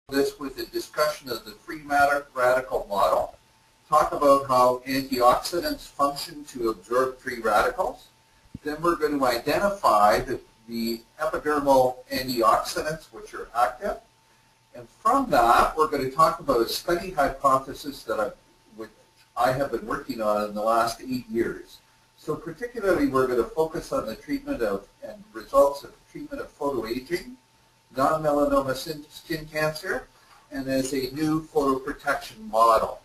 This with a discussion of the free radical model. Talk about how antioxidants function to absorb free radicals. Then we're going to identify the epidermal antioxidants which are active. And from that, we're going to talk about a study hypothesis that which I have been working on in the last 8 years. So particularly, we're going to focus on the treatment of and results of treatment of photoaging, non-melanoma skin cancer, and as a new photoprotection model.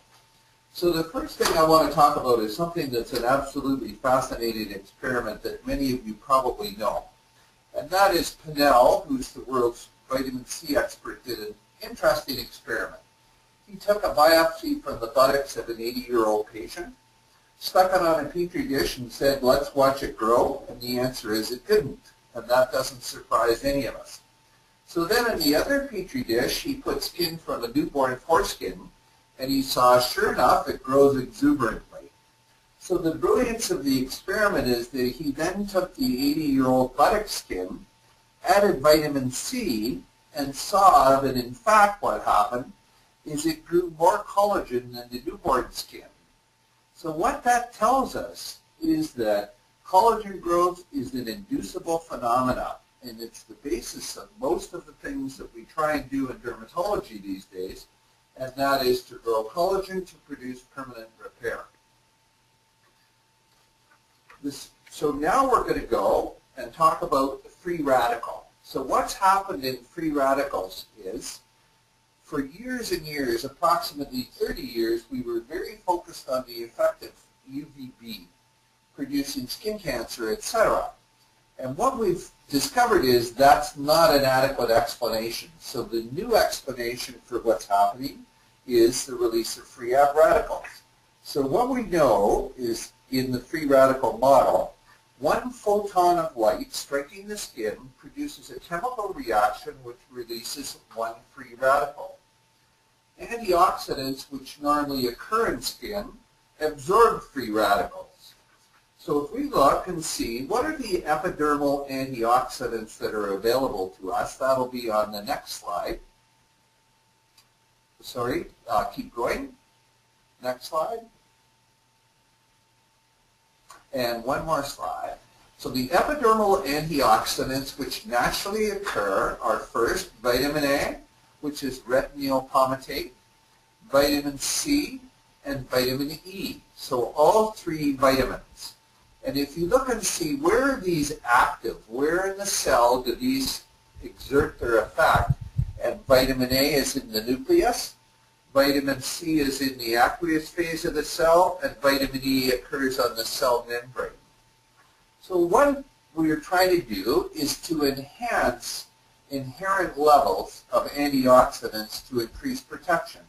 So the first thing I want to talk about is something that's an absolutely fascinating experiment that many of you probably know. And that is Pinnell, who's the world's vitamin C expert, did an interesting experiment. He took a biopsy from the buttocks of an 80-year-old patient, stuck it on a petri dish and said, let's watch it grow, and the answer is it didn't. And that doesn't surprise any of us. So then in the other petri dish, he put skin from a newborn foreskin, and he saw, sure enough, it grows exuberantly. So the brilliance of the experiment is that he then took the 80-year-old buttock skin, added vitamin C, and saw that in fact what happened is it grew more collagen than the newborn skin. So what that tells us is that collagen growth is an inducible phenomenon, and it's the basis of most of the things that we try and do in dermatology these days, and that is to grow collagen to produce permanent repair. So now we're going to go and talk about the free radical. So what's happened in free radicals is, for years and years, approximately 30 years, we were very focused on the effect of UVB, producing skin cancer, etc. And what we've discovered is that's not an adequate explanation. So the new explanation for what's happening is the release of free radicals. So what we know is in the free radical model, one photon of light striking the skin produces a chemical reaction which releases one free radical. Antioxidants, which normally occur in skin, absorb free radicals. So if we look and see what are the epidermal antioxidants that are available to us, that'll be on the next slide. Sorry, keep going. Next slide. And one more slide. So the epidermal antioxidants which naturally occur are first vitamin A, which is retinoyl palmitate, vitamin C, and vitamin E. So all three vitamins. And if you look and see where are these active, where in the cell do these exert their effect, and vitamin A is in the nucleus, vitamin C is in the aqueous phase of the cell, and vitamin E occurs on the cell membrane. So what we're trying to do is to enhance inherent levels of antioxidants to increase protection.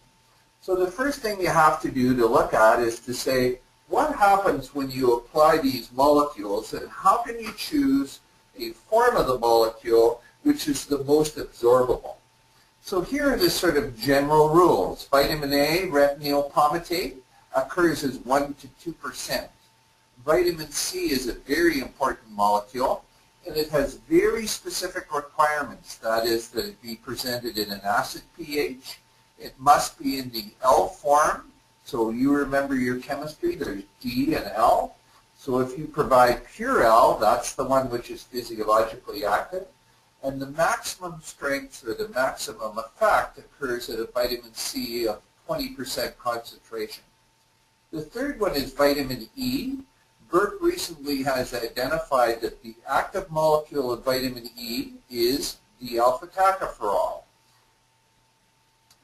So the first thing you have to do to look at is to say, what happens when you apply these molecules, and how can you choose a form of the molecule which is the most absorbable? So here are the sort of general rules. Vitamin A, retinoyl palmitate, occurs as 1 to 2%. Vitamin C is a very important molecule, and it has very specific requirements. That is, that it be presented in an acid pH. It must be in the L form. So you remember your chemistry, there's D and L. So if you provide pure L, that's the one which is physiologically active. And the maximum strength or the maximum effect occurs at a vitamin C of 20% concentration. The third one is vitamin E. Burke recently has identified that the active molecule of vitamin E is the alpha tocopherol.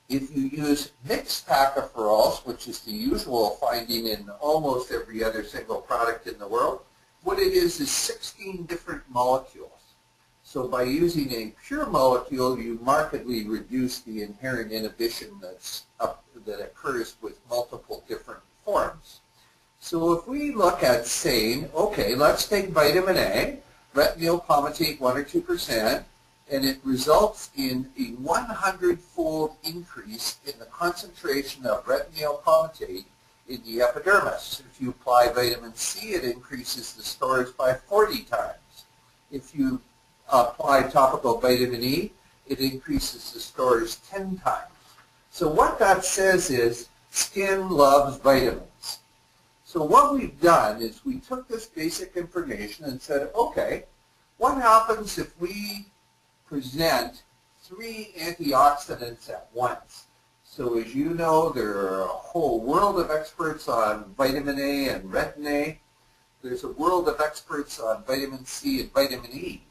If you use mixed tocopherols, which is the usual finding in almost every other single product in the world, what it is 16 different molecules. So by using a pure molecule, you markedly reduce the inherent inhibition that occurs with multiple different forms. So if we look at saying, okay, let's take vitamin A, retinoyl palmitate 1 or 2%, and it results in a 100-fold increase in the concentration of retinoyl palmitate in the epidermis. If you apply vitamin C, it increases the stores by 40 times. If you apply topical vitamin E, it increases the stores 10 times. So what that says is skin loves vitamins. So what we've done is we took this basic information and said, okay, what happens if we present 3 antioxidants at once? So as you know, there are a whole world of experts on vitamin A and retin A. There's a world of experts on vitamin C and vitamin E.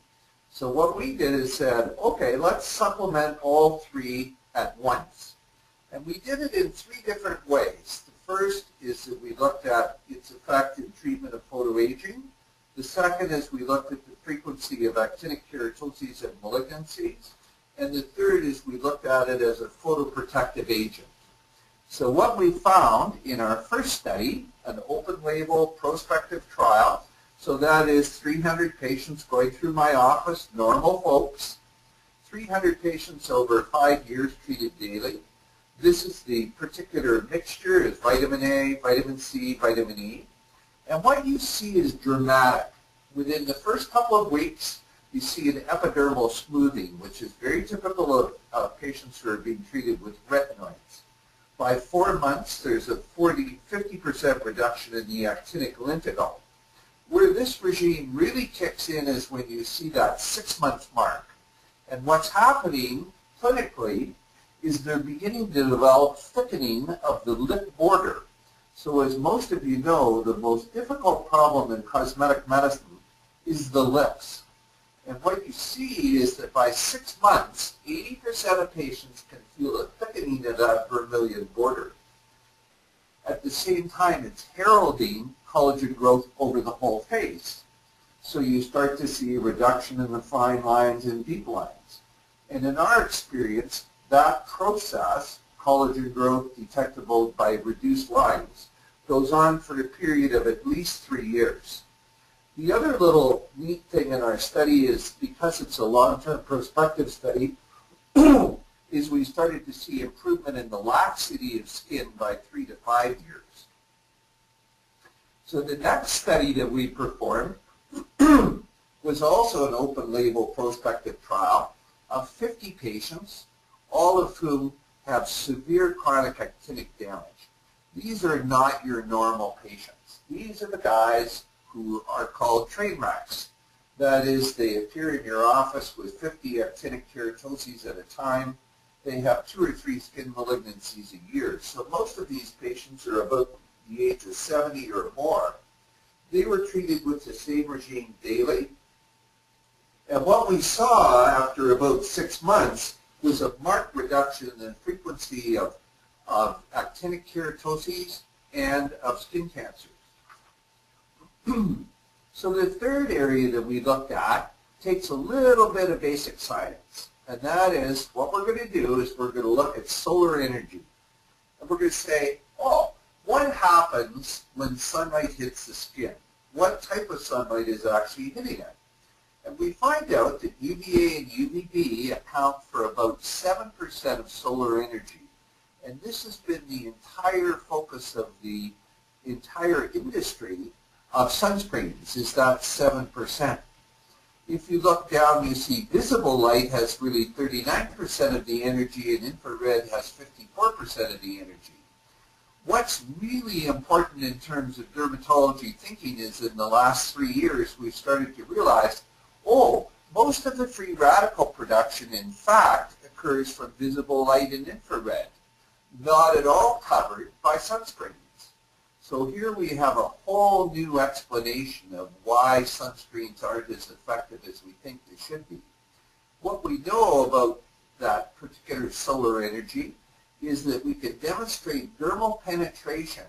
So what we did is said, okay, let's supplement all 3 at once. And we did it in 3 different ways. The first is that we looked at its effect in treatment of photoaging. The second is we looked at the frequency of actinic keratoses and malignancies. And the third is we looked at it as a photoprotective agent. So what we found in our first study, an open-label prospective trial, so that is 300 patients going through my office, normal folks, 300 patients over 5 years treated daily. This is the particular mixture, is vitamin A, vitamin C, vitamin E. And what you see is dramatic. Within the first couple of weeks, you see an epidermal smoothing, which is very typical of patients who are being treated with retinoids. By 4 months, there's a 50% reduction in the actinic lymphedome. Where this regime really kicks in is when you see that 6-month mark. And what's happening clinically is they're beginning to develop thickening of the lip border. So as most of you know, the most difficult problem in cosmetic medicine is the lips. And what you see is that by 6 months, 80% of patients can feel a thickening of that vermilion border. At the same time, it's heralding collagen growth over the whole face. So you start to see a reduction in the fine lines and deep lines. And in our experience, that process, collagen growth detectable by reduced lines, goes on for a period of at least 3 years. The other little neat thing in our study is, because it's a long-term prospective study, is we started to see improvement in the laxity of skin by 3 to 5 years. So the next study that we performed was also an open-label prospective trial of 50 patients, all of whom have severe chronic actinic damage. These are not your normal patients. These are the guys who are called train wrecks. That is, they appear in your office with 50 actinic keratoses at a time. They have 2 or 3 skin malignancies a year. So most of these patients are about the age of 70 or more. They were treated with the same regime daily. And what we saw after about 6 months was a marked reduction in the frequency of actinic keratoses and of skin cancers. So the third area that we looked at takes a little bit of basic science. And that is, what we're going to do is we're going to look at solar energy. And we're going to say, oh, what happens when sunlight hits the skin? What type of sunlight is actually hitting it? And we find out that UVA and UVB account for about 7% of solar energy. And this has been the entire focus of the entire industry of sunscreens, is that 7%. If you look down, you see visible light has really 39% of the energy and infrared has 54% of the energy. What's really important in terms of dermatology thinking is in the last 3 years we've started to realize, oh, most of the free radical production in fact occurs from visible light and infrared, not at all covered by sunscreens. So here we have a whole new explanation of why sunscreens aren't as effective as we think they should be. What we know about that particular solar energy is that we can demonstrate dermal penetration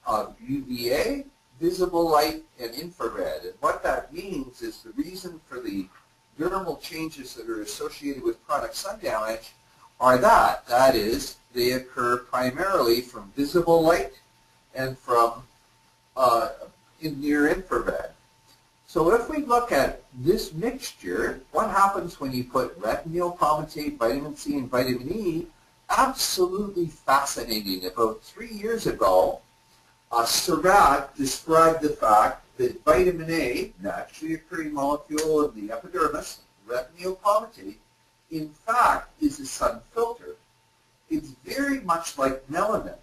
of UVA, visible light, and infrared. And what that means is the reason for the dermal changes that are associated with chronic sun damage are that is, they occur primarily from visible light and from near infrared. So if we look at this mixture, what happens when you put retinol palmitate, vitamin C, and vitamin E? Absolutely fascinating. About 3 years ago, Surratt described the fact that vitamin A, naturally occurring molecule in the epidermis, retinol palmitate, in fact, is a sun filter. It's very much like melanin.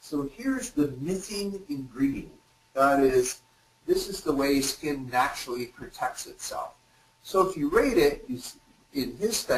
So here's the missing ingredient. That is, this is the way skin naturally protects itself. So if you rate it, in his study,